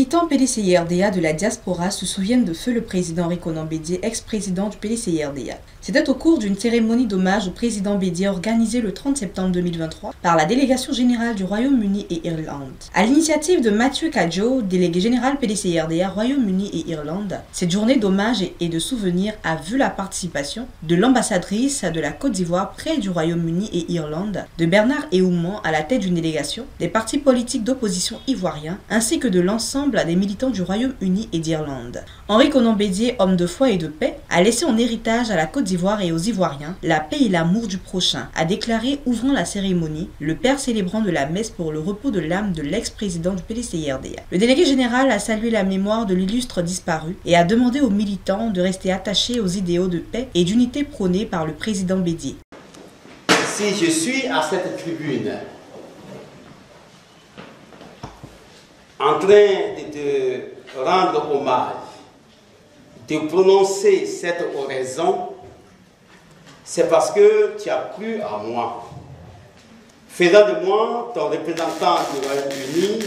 militants PDCI-RDA de la diaspora se souviennent de feu le président Rikonan Bédié, ex-président du PDCI-RDA. C'était au cours d'une cérémonie d'hommage au président Bédié organisée le 30 septembre 2023 par la délégation générale du Royaume-Uni et Irlande. À l'initiative de Matthew Cudjoe, délégué général PDCI-RDA Royaume-Uni et Irlande, cette journée d'hommage et de souvenir a vu la participation de l'ambassadrice de la Côte d'Ivoire près du Royaume-Uni et Irlande, de Bernard Ehouman à la tête d'une délégation, des partis politiques d'opposition ivoiriens, ainsi que de l'ensemble des militants du Royaume-Uni et d'Irlande. Rikonan Bédié, homme de foi et de paix, a laissé en héritage à la Côte d'Ivoire et aux Ivoiriens la paix et l'amour du prochain, a déclaré ouvrant la cérémonie le père célébrant de la messe pour le repos de l'âme de l'ex-président du PDCI-RDA. Le délégué général a salué la mémoire de l'illustre disparu et a demandé aux militants de rester attachés aux idéaux de paix et d'unité prônés par le président Bédié. Si je suis à cette tribune en train de te rendre hommage, de prononcer cette oraison, c'est parce que tu as cru à moi, faisant de moi ton représentant du Royaume-Uni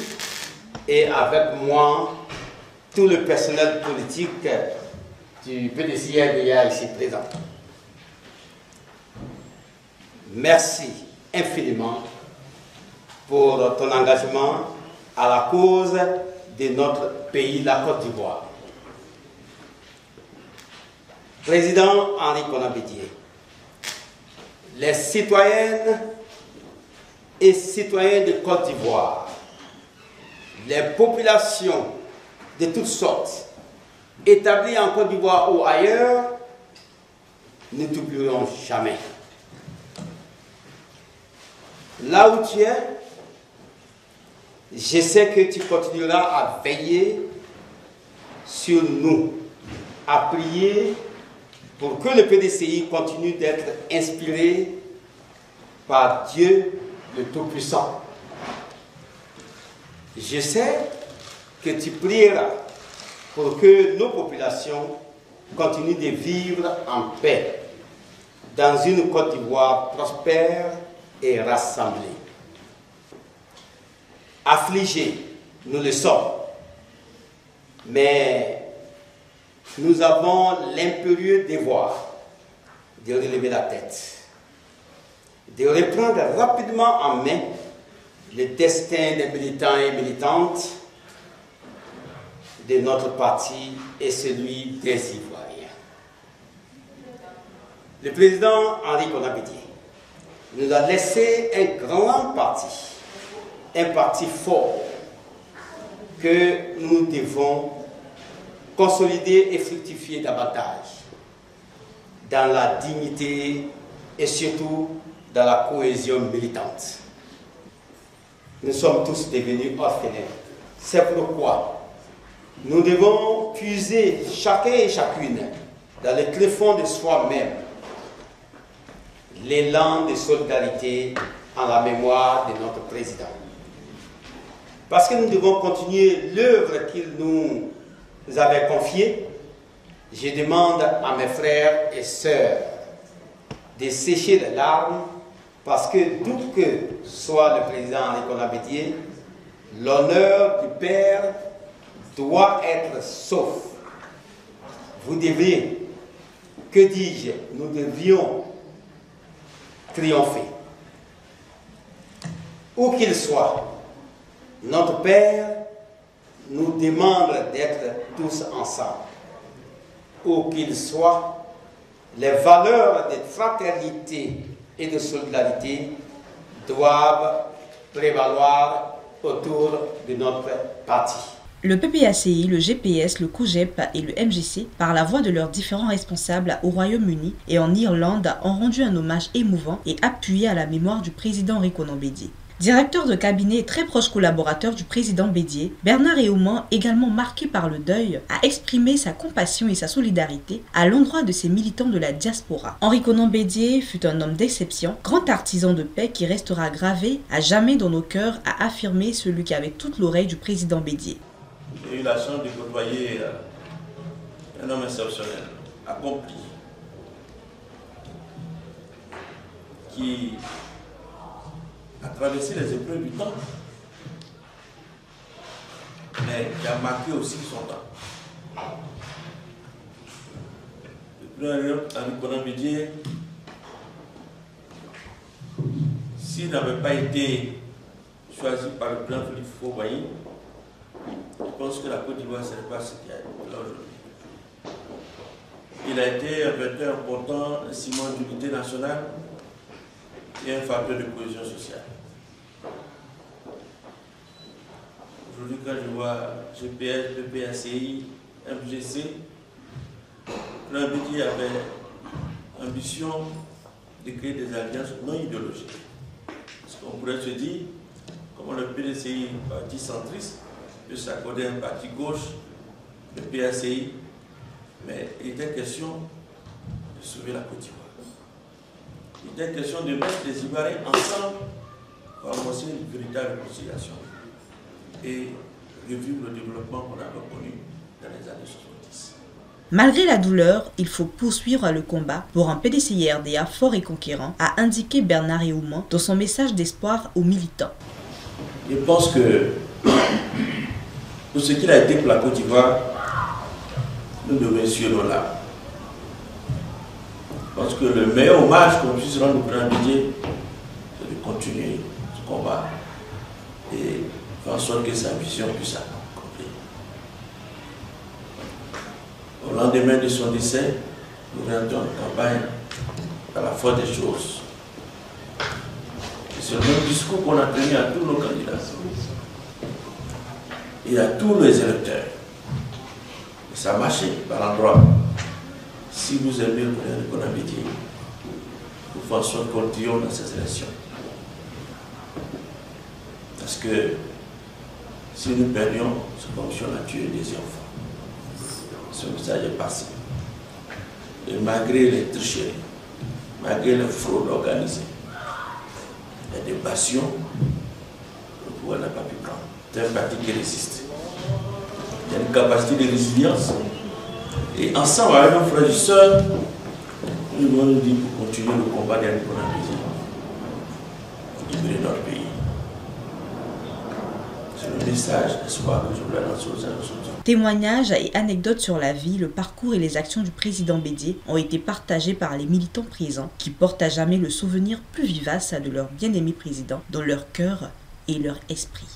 et avec moi tout le personnel politique du PDCI-RDA ici présent. Merci infiniment pour ton engagement à la cause de notre pays, la Côte d'Ivoire. Président Rikonan Bédié, les citoyennes et citoyens de Côte d'Ivoire, les populations de toutes sortes, établies en Côte d'Ivoire ou ailleurs, ne t'oublieront jamais. Là où tu es, je sais que tu continueras à veiller sur nous, à prier pour que le PDCI continue d'être inspiré par Dieu le Tout-Puissant. Je sais que tu prieras pour que nos populations continuent de vivre en paix dans une Côte d'Ivoire prospère et rassemblée. Affligés, nous le sommes, mais nous avons l'impérieux devoir de relever la tête, de reprendre rapidement en main le destin des militants et militantes de notre parti et celui des Ivoiriens. Le président Rikonan Bédié nous a laissé un grand parti fort que nous devons consolider et fructifier davantage dans la dignité et surtout dans la cohésion militante. Nous sommes tous devenus orphelins. C'est pourquoi nous devons puiser chacun et chacune dans le tréfonds de soi-même l'élan de solidarité en la mémoire de notre président. Parce que nous devons continuer l'œuvre qu'il nous avait confiée, je demande à mes frères et sœurs de sécher les larmes parce que d'où que soit le président Rikonan Bédié, l'honneur du Père doit être sauf. Vous devez, que dis-je, nous devions triompher. Où qu'il soit, notre Père nous demande d'être tous ensemble. Où qu'il soit, les valeurs de fraternité et de solidarité doivent prévaloir autour de notre parti. Le PPACI, le GPS, le COGEP et le MJC, par la voix de leurs différents responsables au Royaume-Uni et en Irlande, ont rendu un hommage émouvant et appuyé à la mémoire du président Rikonan Bédié. Directeur de cabinet et très proche collaborateur du président Bédié, Bernard Ehouman, également marqué par le deuil, a exprimé sa compassion et sa solidarité à l'endroit de ses militants de la diaspora. Rikonan Bédié fut un homme d'exception, grand artisan de paix qui restera gravé à jamais dans nos cœurs, a affirmé celui qui avait toute l'oreille du président Bédié. J'ai eu la chance de côtoyer un homme exceptionnel, accompli, qui a traversé les épreuves du temps, mais qui a marqué aussi son temps. Le président Henri-Konan Bédié, s'il n'avait pas été choisi par le président Félix Houphouët-Boigny, je pense que la Côte d'Ivoire ne serait pas ce qu'il y a aujourd'hui. Il a été un vecteur important, un ciment d'unité nationale et un facteur de cohésion sociale. Aujourd'hui, quand je vois GPS, PPACI, MGC, Konan Bédié avait l'ambition de créer des alliances non idéologiques. Parce qu'on pourrait se dire, comment le PDCI, parti centriste, peut s'accorder un parti gauche, le PACI, mais il était question de sauver la Côte d'Ivoire. Il était question de mettre les Ivoiriens ensemble pour amorcer une véritable réconciliation et revivre le développement qu'on avait connu dans les années 70. Malgré la douleur, il faut poursuivre le combat pour un PDCI-RDA fort et conquérant, a indiqué Bernard Yehouman dans son message d'espoir aux militants. Je pense que pour ce qu'il a été pour la Côte d'Ivoire, nous devons suivre là. Parce que le meilleur hommage qu'on puisse rendre au président Bédié, c'est de continuer ce combat et faire en sorte que sa vision puisse s'accomplir. Au lendemain de son décès, nous rentrons en campagne à la foi des choses. C'est le même discours qu'on a tenu à tous nos candidats et à tous les électeurs. Et ça a marché par endroit. Si vous aimez le président Konan Bédié, nous faisons en sorte qu'on triomphe dans ces élections. Parce que si nous perdions, c'est comme si on a tué des enfants. Ce message est passé. Et malgré les tricheries, malgré les fraudes organisées, il y a des passions que le pouvoir n'a pas pu prendre. C'est un parti qui résiste. Il y a une capacité de résilience. Et ensemble avec nos frères et sœurs, nous devons nous dire pour continuer le combat d'Henri Konan Bédié, pour libérer notre pays. C'est le message d'espoir que je voulais lancer aux uns aux autres. Témoignages et anecdotes sur la vie, le parcours et les actions du président Bédié ont été partagés par les militants présents qui portent à jamais le souvenir plus vivace de leur bien-aimé président dans leur cœur et leur esprit.